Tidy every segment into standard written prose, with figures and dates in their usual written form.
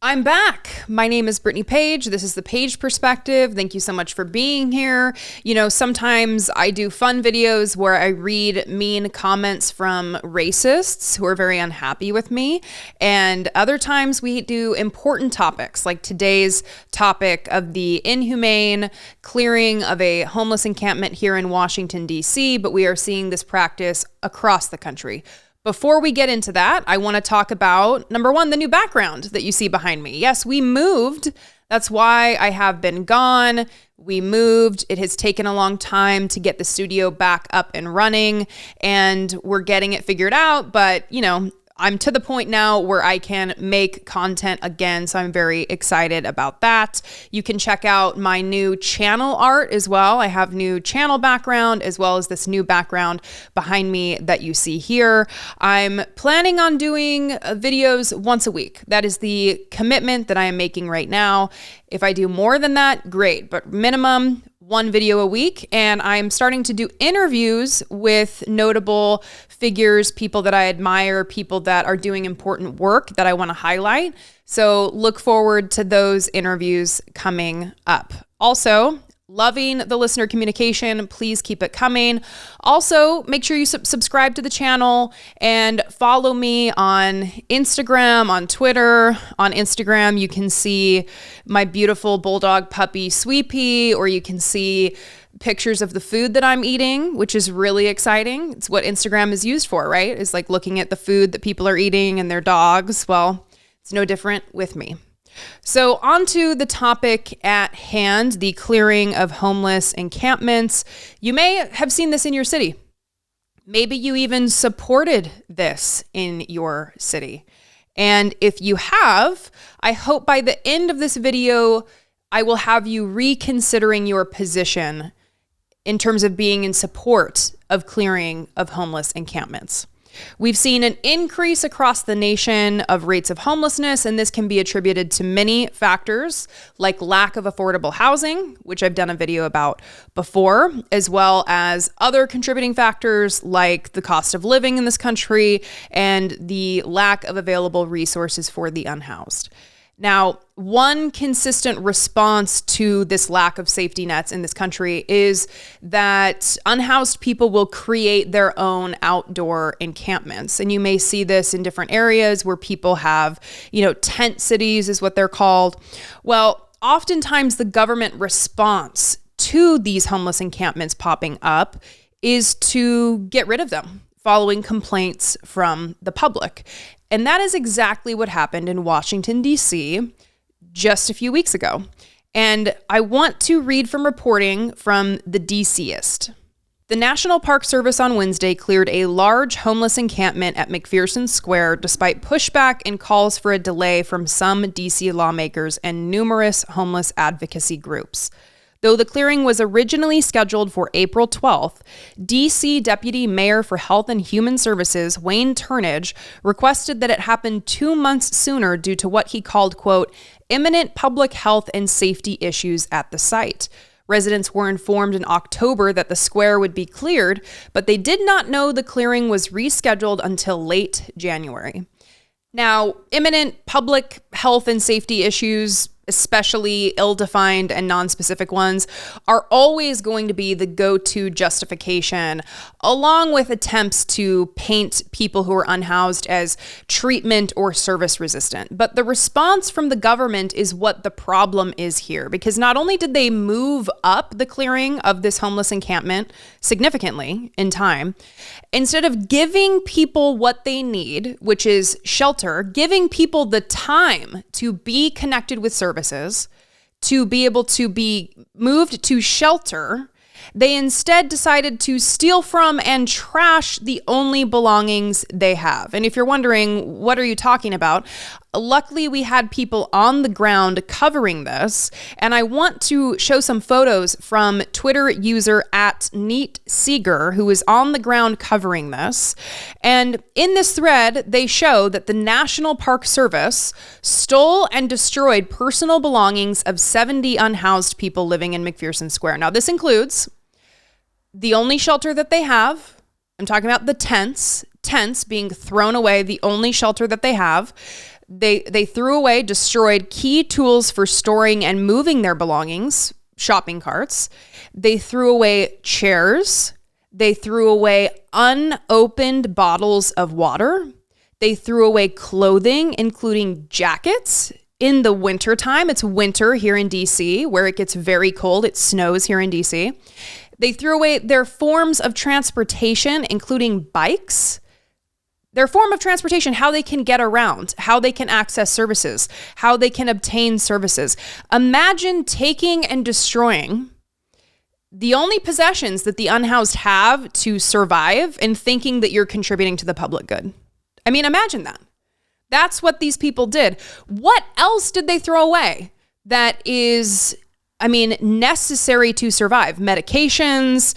I'm back. My name is Brittany Page. This is the Page Perspective. Thank you so much for being here. You know, sometimes I do fun videos where I read mean comments from racists who are very unhappy with me. And other times we do important topics like today's topic of the inhumane clearing of a homeless encampment here in Washington, D.C., but we are seeing this practice across the country. Before we get into that, I want to talk about, number one, the new background that you see behind me. Yes, we moved. That's why I have been gone. We moved. It has taken a long time to get the studio back up and running, and we're getting it figured out. But, you know, I'm to the point now where I can make content again, so I'm very excited about that. You can check out my new channel art as well. I have new channel background as well as this new background behind me that you see here. I'm planning on doing videos once a week. That is the commitment that I am making right now. If I do more than that, great, but minimum one video a week. And I'm starting to do interviews with notable figures, people that I admire, people that are doing important work that I want to highlight. So look forward to those interviews coming up. Also, loving the listener communication. Please keep it coming. Also, make sure you subscribe to the channel and follow me on Instagram, on Twitter. On Instagram, you can see my beautiful bulldog puppy, Sweepy, or you can see pictures of the food that I'm eating, which is really exciting. It's what Instagram is used for, right? It's like looking at the food that people are eating and their dogs. Well, it's no different with me. So on to the topic at hand, the clearing of homeless encampments. You may have seen this in your city. Maybe you even supported this in your city. And if you have, I hope by the end of this video, I will have you reconsidering your position in terms of being in support of clearing of homeless encampments. We've seen an increase across the nation of rates of homelessness, and this can be attributed to many factors like lack of affordable housing, which I've done a video about before, as well as other contributing factors like the cost of living in this country and the lack of available resources for the unhoused. Now, one consistent response to this lack of safety nets in this country is that unhoused people will create their own outdoor encampments. And you may see this in different areas where people have, tent cities is what they're called. Well, oftentimes the government response to these homeless encampments popping up is to get rid of them, following complaints from the public. And that is exactly what happened in Washington, D.C. just a few weeks ago. And I want to read from reporting from the DCist. The National Park Service on Wednesday cleared a large homeless encampment at McPherson Square despite pushback and calls for a delay from some D.C. lawmakers and numerous homeless advocacy groups. Though the clearing was originally scheduled for April 12th, D.C. Deputy Mayor for Health and Human Services, Wayne Turnage, requested that it happen 2 months sooner due to what he called, quote, imminent public health and safety issues at the site. Residents were informed in October that the square would be cleared, but they did not know the clearing was rescheduled until late January. Now, imminent public health and safety issues, especially ill-defined and non-specific ones, are always going to be the go-to justification, along with attempts to paint people who are unhoused as treatment or service resistant. But the response from the government is what the problem is here, because not only did they move up the clearing of this homeless encampment significantly in time, instead of giving people what they need, which is shelter, giving people the time to be connected with services, to be able to be moved to shelter, they instead decided to steal from and trash the only belongings they have. And if you're wondering, what are you talking about? Luckily, we had people on the ground covering this, and I want to show some photos from Twitter user @NeatSeeger, who is on the ground covering this. And in this thread, they show that the National Park Service stole and destroyed personal belongings of 70 unhoused people living in McPherson Square. Now, this includes the only shelter that they have. I'm talking about the tents being thrown away, the only shelter that they have. They threw away, destroyed key tools for storing and moving their belongings, shopping carts. They threw away chairs. They threw away unopened bottles of water. They threw away clothing, including jackets. In the wintertime, it's winter here in DC, where it gets very cold. It snows here in DC. They threw away their forms of transportation, including bikes. Their form of transportation, how they can get around, how they can access services, how they can obtain services. Imagine taking and destroying the only possessions that the unhoused have to survive and thinking that you're contributing to the public good. I mean, imagine that. That's what these people did. What else did they throw away that is, necessary to survive? Medications,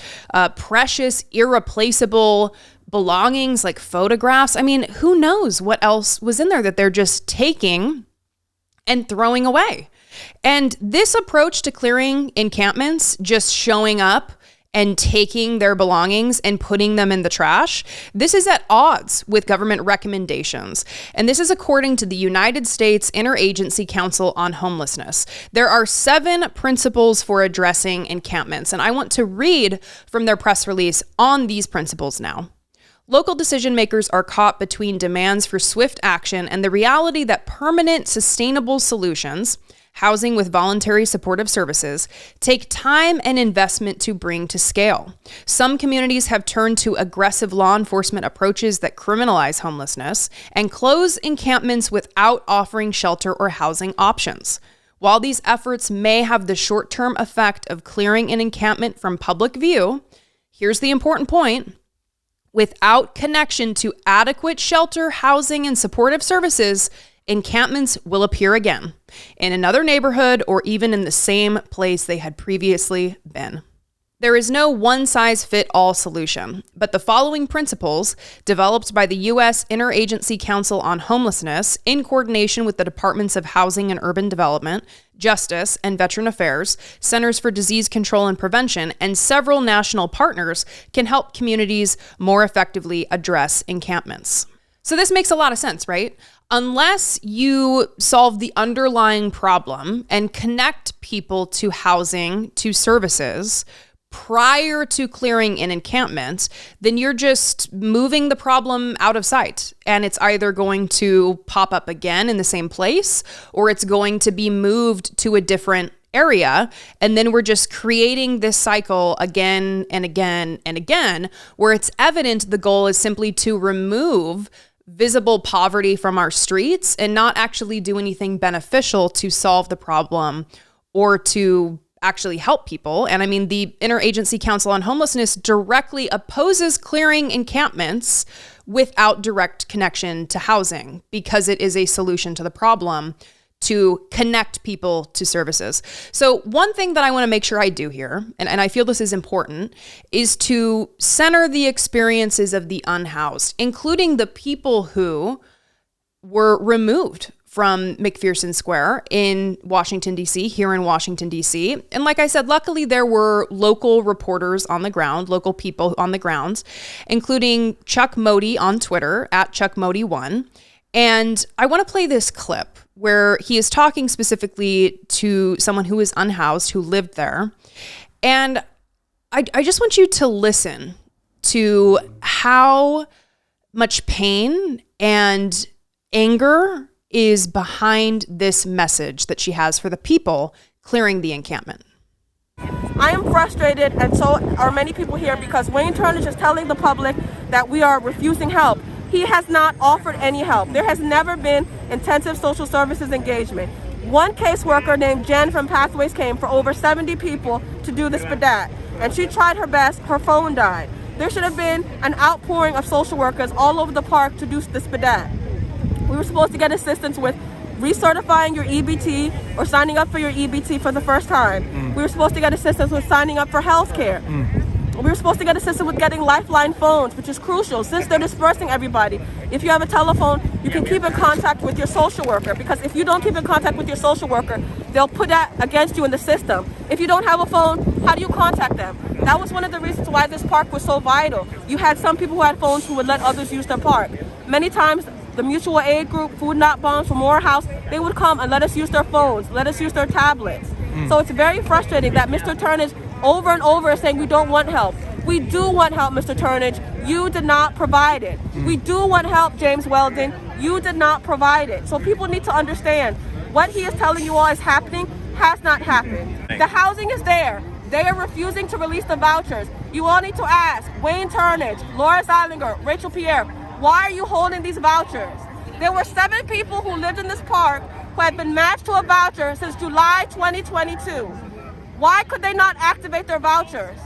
precious, irreplaceable belongings like photographs. Who knows what else was in there that they're just taking and throwing away? And this approach to clearing encampments, just showing up and taking their belongings and putting them in the trash, this is at odds with government recommendations. And this is according to the United States Interagency Council on Homelessness. There are 7 principles for addressing encampments, and I want to read from their press release on these principles now. Local decision makers are caught between demands for swift action and the reality that permanent, sustainable solutions, housing with voluntary supportive services, take time and investment to bring to scale. Some communities have turned to aggressive law enforcement approaches that criminalize homelessness and close encampments without offering shelter or housing options. While these efforts may have the short-term effect of clearing an encampment from public view, here's the important point: without connection to adequate shelter, housing, and supportive services, encampments will appear again in another neighborhood or even in the same place they had previously been. There is no one-size-fits-all solution, but the following principles, developed by the U.S. Interagency Council on Homelessness in coordination with the Departments of Housing and Urban Development, Justice, and Veteran Affairs, Centers for Disease Control and Prevention, and several national partners, can help communities more effectively address encampments. So this makes a lot of sense, right? Unless you solve the underlying problem and connect people to housing, to services, prior to clearing an encampment, then you're just moving the problem out of sight. And it's either going to pop up again in the same place, or it's going to be moved to a different area. And then we're just creating this cycle again and again and again, where it's evident the goal is simply to remove visible poverty from our streets and not actually do anything beneficial to solve the problem or to actually help people. And the Interagency Council on Homelessness directly opposes clearing encampments without direct connection to housing, because it is a solution to the problem to connect people to services. So one thing that I want to make sure I do here, and I feel this is important, is to center the experiences of the unhoused, including the people who were removed from McPherson Square in Washington, D.C., here in Washington, D.C. And like I said, luckily there were local reporters on the ground, local people on the grounds, including Chuck Modi on Twitter, @ChuckModi1. And I want to play this clip where he is talking specifically to someone who is unhoused, who lived there. And I just want you to listen to how much pain and anger is behind this message that she has for the people clearing the encampment. I am frustrated, and so are many people here, because Wayne Turner is just telling the public that we are refusing help. He has not offered any help. There has never been intensive social services engagement. One caseworker named Jen from Pathways came for over 70 people to do the SPDAT, and she tried her best. Her phone died. There should have been an outpouring of social workers all over the park to do the SPDAT. We were supposed to get assistance with recertifying your EBT or signing up for your EBT for the first time. We were supposed to get assistance with signing up for health care. We were supposed to get assistance with getting Lifeline phones, which is crucial since they're dispersing everybody. If you have a telephone, you can keep in contact with your social worker, because if you don't keep in contact with your social worker, they'll put that against you in the system. If you don't have a phone, how do you contact them? That was one of the reasons why this park was so vital. You had some people who had phones who would let others use their park. Many times, the mutual aid group, Food Not Bombs for Morehouse, they would come and let us use their phones, let us use their tablets. So it's very frustrating that Mr. Turnage over and over is saying we don't want help. We do want help, Mr. Turnage. You did not provide it. We do want help, James Weldon. You did not provide it. So people need to understand what he is telling you all is happening has not happened. The housing is there. They are refusing to release the vouchers. You all need to ask Wayne Turnage, Laura Zeilinger, Rachel Pierre, why are you holding these vouchers? There were 7 people who lived in this park who had been matched to a voucher since July 2022. Why could they not activate their vouchers?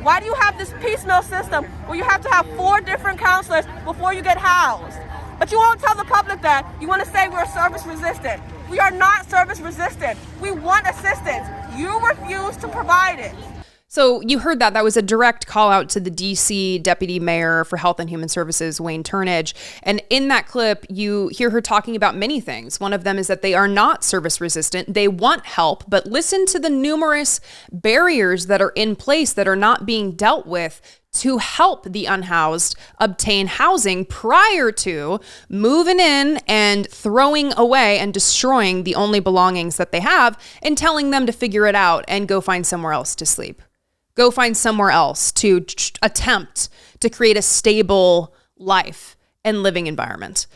Why do you have this piecemeal system where you have to have 4 different counselors before you get housed? But you won't tell the public that. You want to say we're service resistant. We are not service resistant. We want assistance. You refuse to provide it. So you heard that. That was a direct call out to the DC Deputy Mayor for Health and Human Services, Wayne Turnage. And in that clip, you hear her talking about many things. One of them is that they are not service resistant. They want help, but listen to the numerous barriers that are in place that are not being dealt with to help the unhoused obtain housing prior to moving in and throwing away and destroying the only belongings that they have and telling them to figure it out and go find somewhere else to sleep. Go find somewhere else to attempt to create a stable life and living environment.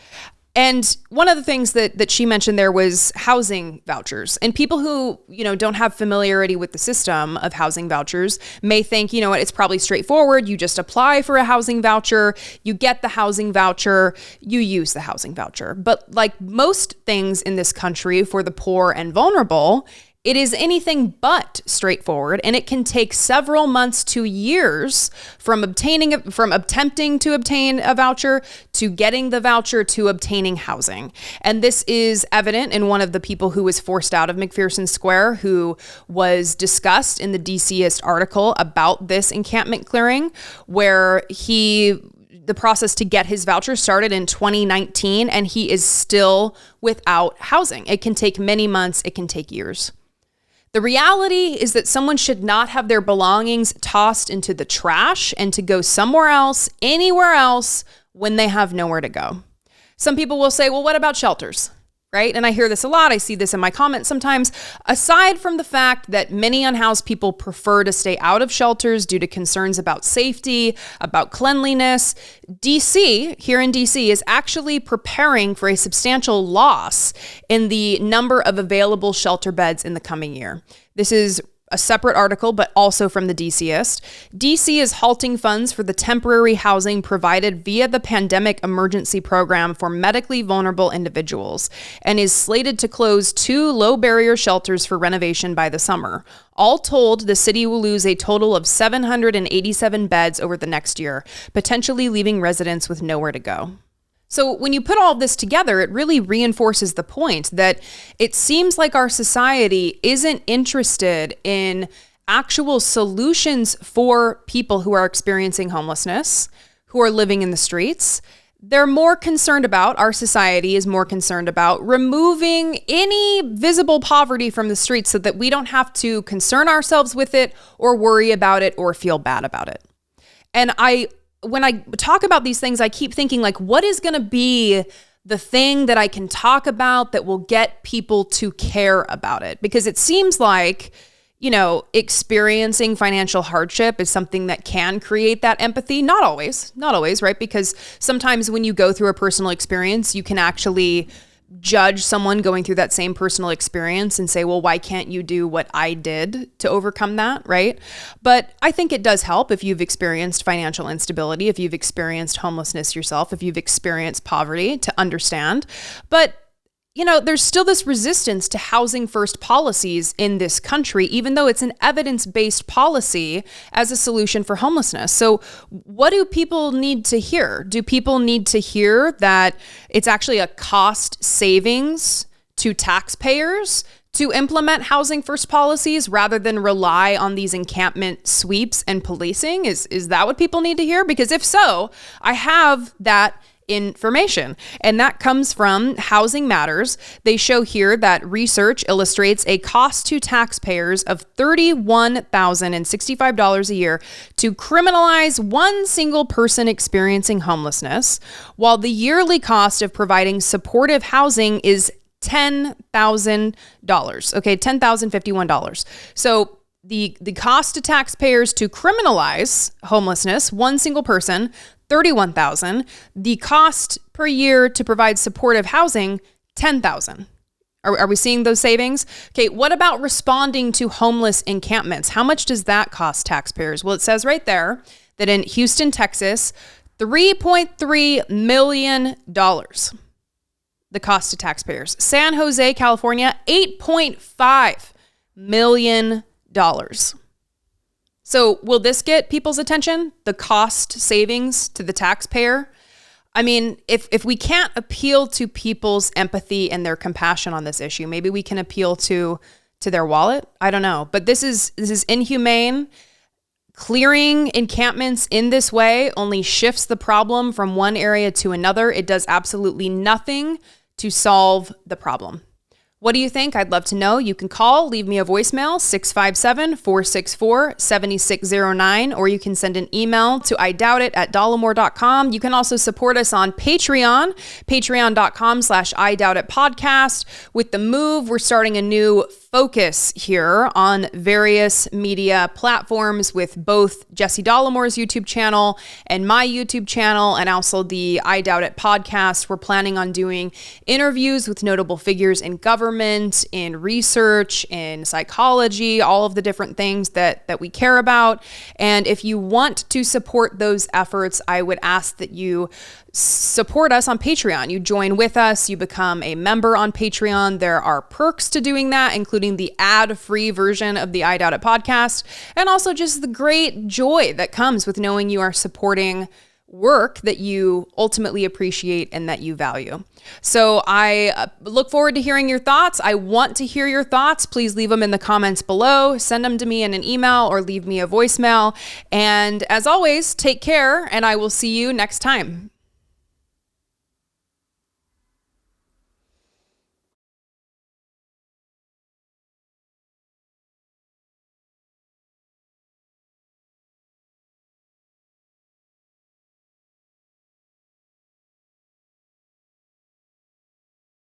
And one of the things that she mentioned there was housing vouchers. And people who, don't have familiarity with the system of housing vouchers may think, it's probably straightforward. You just apply for a housing voucher, you get the housing voucher, you use the housing voucher. But like most things in this country for the poor and vulnerable, it is anything but straightforward, and it can take several months to years from attempting to obtain a voucher to getting the voucher to obtaining housing. And this is evident in one of the people who was forced out of McPherson Square, who was discussed in the DCist article about this encampment clearing, where the process to get his voucher started in 2019, and he is still without housing. It can take many months. It can take years. The reality is that someone should not have their belongings tossed into the trash and to go somewhere else, anywhere else, when they have nowhere to go. Some people will say, well, what about shelters? Right? And I hear this a lot. I see this in my comments sometimes. Aside from the fact that many unhoused people prefer to stay out of shelters due to concerns about safety, about cleanliness, here in DC, is actually preparing for a substantial loss in the number of available shelter beds in the coming year. This is a separate article, but also from the DCist. DC is halting funds for the temporary housing provided via the Pandemic Emergency Program for medically vulnerable individuals and is slated to close 2 low-barrier shelters for renovation by the summer. All told, the city will lose a total of 787 beds over the next year, potentially leaving residents with nowhere to go. So when you put all of this together, it really reinforces the point that it seems like our society isn't interested in actual solutions for people who are experiencing homelessness, who are living in the streets. Our society is more concerned about removing any visible poverty from the streets so that we don't have to concern ourselves with it or worry about it or feel bad about it. And when I talk about these things, I keep thinking, like, what is going to be the thing that I can talk about that will get people to care about it? Because it seems like, experiencing financial hardship is something that can create that empathy. Not always, right? Because sometimes when you go through a personal experience, you can actually judge someone going through that same personal experience and say, well, why can't you do what I did to overcome that, right? But I think it does help if you've experienced financial instability, if you've experienced homelessness yourself, if you've experienced poverty, to understand. But there's still this resistance to housing first policies in this country, even though it's an evidence-based policy as a solution for homelessness. So what do people need to hear? Do people need to hear that it's actually a cost savings to taxpayers to implement housing first policies rather than rely on these encampment sweeps and policing? Is that what people need to hear? Because if so, I have that information. And that comes from Housing Matters. They show here that research illustrates a cost to taxpayers of $31,065 a year to criminalize one single person experiencing homelessness, while the yearly cost of providing supportive housing is $10,000. Okay, $10,051. So the cost to taxpayers to criminalize homelessness, one single person, $31,000. The cost per year to provide supportive housing, $10,000. Are we seeing those savings? Okay, what about responding to homeless encampments? How much does that cost taxpayers? Well, it says right there that in Houston, Texas, $3.3 million, the cost to taxpayers. San Jose, California, $8.5 million. So will this get people's attention? The cost savings to the taxpayer? I mean, if we can't appeal to people's empathy and their compassion on this issue, maybe we can appeal to their wallet. I don't know. But this is inhumane. Clearing encampments in this way only shifts the problem from one area to another. It does absolutely nothing to solve the problem. What do you think? I'd love to know. You can call, leave me a voicemail, 657-464-7609, or you can send an email to idoubtit@dollemore.com. You can also support us on Patreon, patreon.com/idoubtitpodcast. With the move, we're starting a new focus here on various media platforms with both Jesse Dollemore's YouTube channel and my YouTube channel, and also the I Doubt It podcast. We're planning on doing interviews with notable figures in government, in research, in psychology, all of the different things that we care about. And if you want to support those efforts, I would ask that you support us on Patreon. You join with us, you become a member on Patreon. There are perks to doing that, including the ad-free version of the I Doubt It podcast, and also just the great joy that comes with knowing you are supporting work that you ultimately appreciate and that you value. So I look forward to hearing your thoughts. I want to hear your thoughts. Please leave them in the comments below. Send them to me in an email or leave me a voicemail. And as always, take care, and I will see you next time.